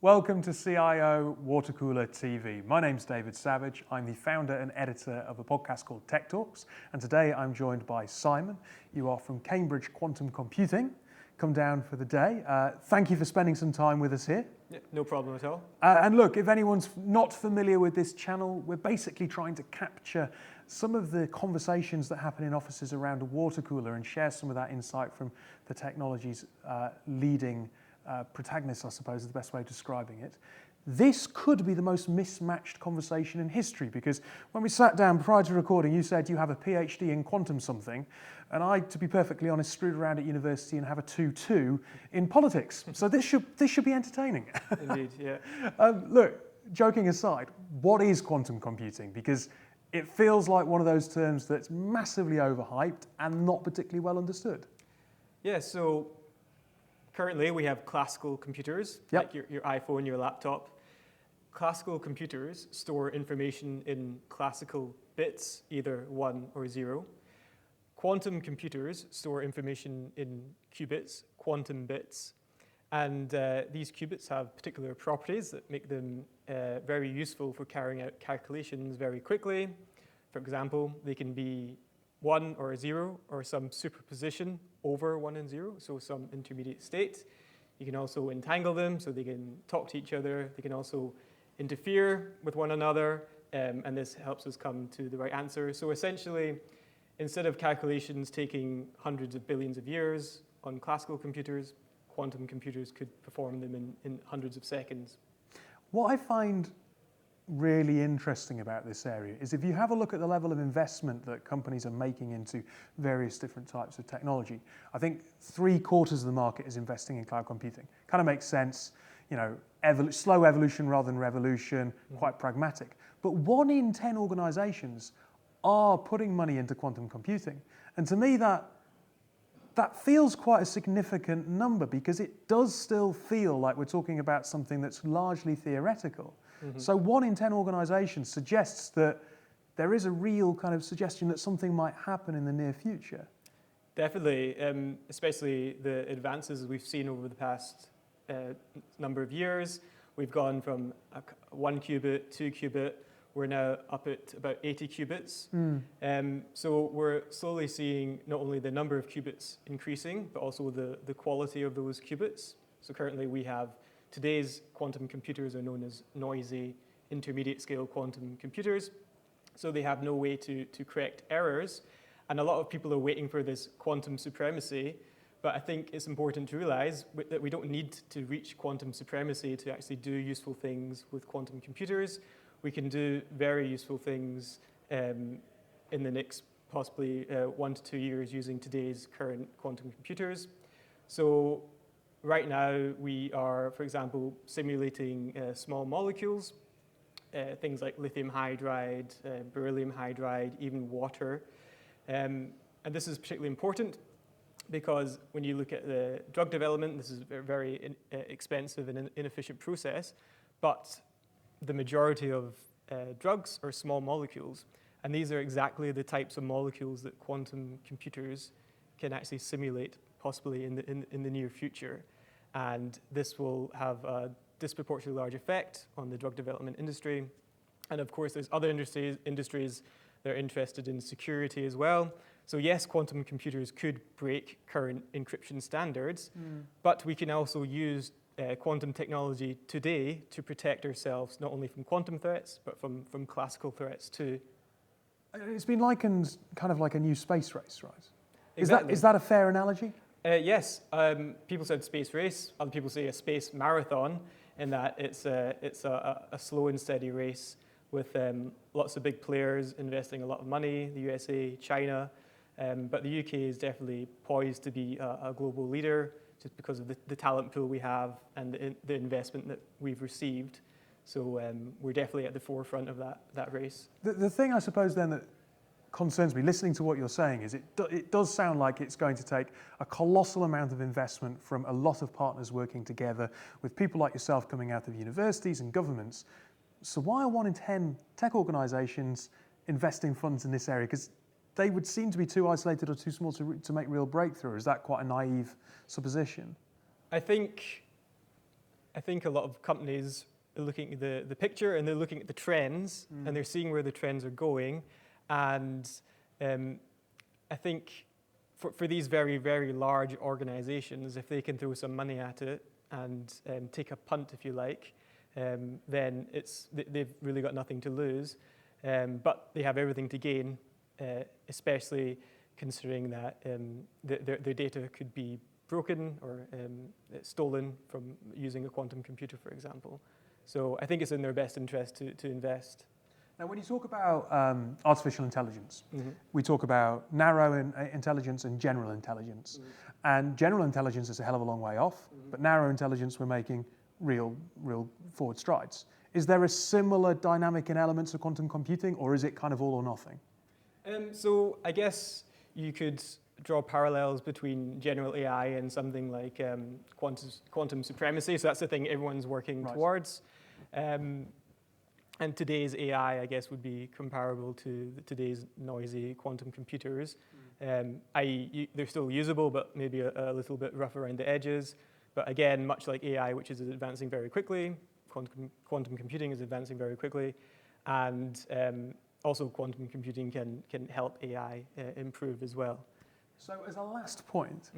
Welcome to CIO Water Cooler TV. My name's David Savage. I'm the founder and editor of a podcast called Tech Talks. And today I'm joined by Simon. You are from Cambridge Quantum Computing. Come down for the day. Thank you for spending some time with us here. Yeah, no problem at all. And look, if anyone's not familiar with this channel, we're basically trying to capture some of the conversations that happen in offices around a water cooler and share some of that insight from the technology's leading protagonists, I suppose is the best way of describing it. This could be the most mismatched conversation in history, because when we sat down prior to recording, you said you have a PhD in quantum something, and I, to be perfectly honest, screwed around at university and have a 2-2 in politics. So this should be entertaining. Indeed, yeah. Look, joking aside, what is quantum computing? Because it feels like one of those terms that's massively overhyped and not particularly well understood. Yeah, so currently we have classical computers, like your iPhone, your laptop. Classical computers store information in classical bits, either 1 or 0. Quantum computers store information in qubits, quantum bits. And these qubits have particular properties that make them very useful for carrying out calculations very quickly. For example, they can be 1 or 0, or some superposition over 1 and 0, so some intermediate state. You can also entangle them, so they can talk to each other. They can also interfere with one another, and this helps us come to the right answer. So essentially, instead of calculations taking hundreds of billions of years on classical computers, quantum computers could perform them in hundreds of seconds. What I find really interesting about this area is if you have a look at the level of investment that companies are making into various different types of technology, I think 3/4 of the market is investing in cloud computing. Kind of makes sense, you know, slow evolution rather than revolution, quite pragmatic. But 1 in 10 organizations are putting money into quantum computing. And to me, that feels quite a significant number, because it does still feel like we're talking about something that's largely theoretical. So 1 in 10 organizations suggests that there is a real kind of suggestion that something might happen in the near future. Definitely, especially the advances we've seen over the past number of years. We've gone from 1 qubit, 2 qubit. We're now up at about 80 qubits. So we're slowly seeing not only the number of qubits increasing, but also the quality of those qubits. So currently we have today's quantum computers are known as noisy intermediate scale quantum computers. So they have no way to correct errors. And a lot of people are waiting for this quantum supremacy. But I think it's important to realize that we don't need to reach quantum supremacy to actually do useful things with quantum computers. We can do very useful things in the next possibly 1 to 2 years using today's current quantum computers. So right now we are, for example, simulating small molecules, things like lithium hydride, beryllium hydride, even water. And this is particularly important because when you look at the drug development, this is a very expensive and inefficient process, but the majority of drugs are small molecules, and these are exactly the types of molecules that quantum computers can actually simulate, possibly in the near future. And this will have a disproportionately large effect on the drug development industry. And of course, there's other industries that are interested in security as well. So yes, quantum computers could break current encryption standards, but we can also use quantum technology today to protect ourselves not only from quantum threats, but from classical threats too. It's been likened kind of like a new space race, right? Exactly. Is that a fair analogy? Yes. People said space race. Other people say a space marathon, in that it's a slow and steady race with lots of big players investing a lot of money, the USA, China. But the UK is definitely poised to be a global leader just because of the talent pool we have and the investment that we've received. So we're definitely at the forefront of that race. The thing I suppose then that concerns me, listening to what you're saying, is it does sound like it's going to take a colossal amount of investment from a lot of partners working together, with people like yourself coming out of universities and governments. So why are 1 in 10 tech organizations investing funds in this area? Because they would seem to be too isolated or too small to make real breakthrough. Is that quite a naive supposition? I think I think a lot of companies are looking at the picture and they're looking at the trends and they're seeing where the trends are going. And I think for these very, very large organizations, if they can throw some money at it and take a punt, if you like, then they've really got nothing to lose. But they have everything to gain, especially considering that their data could be broken or stolen from using a quantum computer, for example. So I think it's in their best interest to invest. Now, when you talk about artificial intelligence, we talk about narrow intelligence and general intelligence. And general intelligence is a hell of a long way off, but narrow intelligence, we're making real forward strides. Is there a similar dynamic in elements of quantum computing, or is it kind of all or nothing? So I guess you could draw parallels between general AI and something like quantum supremacy. So that's the thing everyone's working towards. And today's AI, I guess, would be comparable to today's noisy quantum computers. i.e., they're still usable, but maybe a little bit rough around the edges. But again, much like AI, which is advancing very quickly, quantum computing is advancing very quickly. And also quantum computing can help AI improve as well. So as a last point,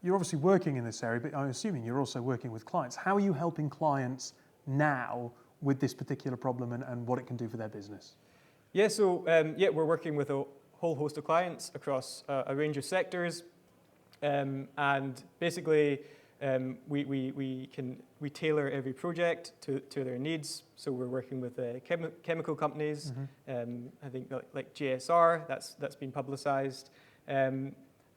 you're obviously working in this area, but I'm assuming you're also working with clients. How are you helping clients now with this particular problem and what it can do for their business? Yeah, so we're working with a whole host of clients across a range of sectors. And basically, we tailor every project to their needs. So we're working with chemical companies. I think like JSR, that's been publicized.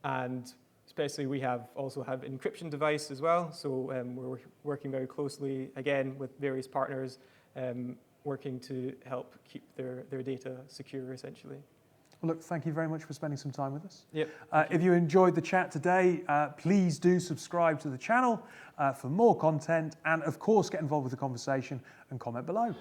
And especially we also have encryption device as well. So we're working very closely, again, with various partners, working to help keep their data secure, essentially. Well, look, thank you very much for spending some time with us. Yep. If you enjoyed the chat today, please do subscribe to the channel for more content, and of course, get involved with the conversation and comment below.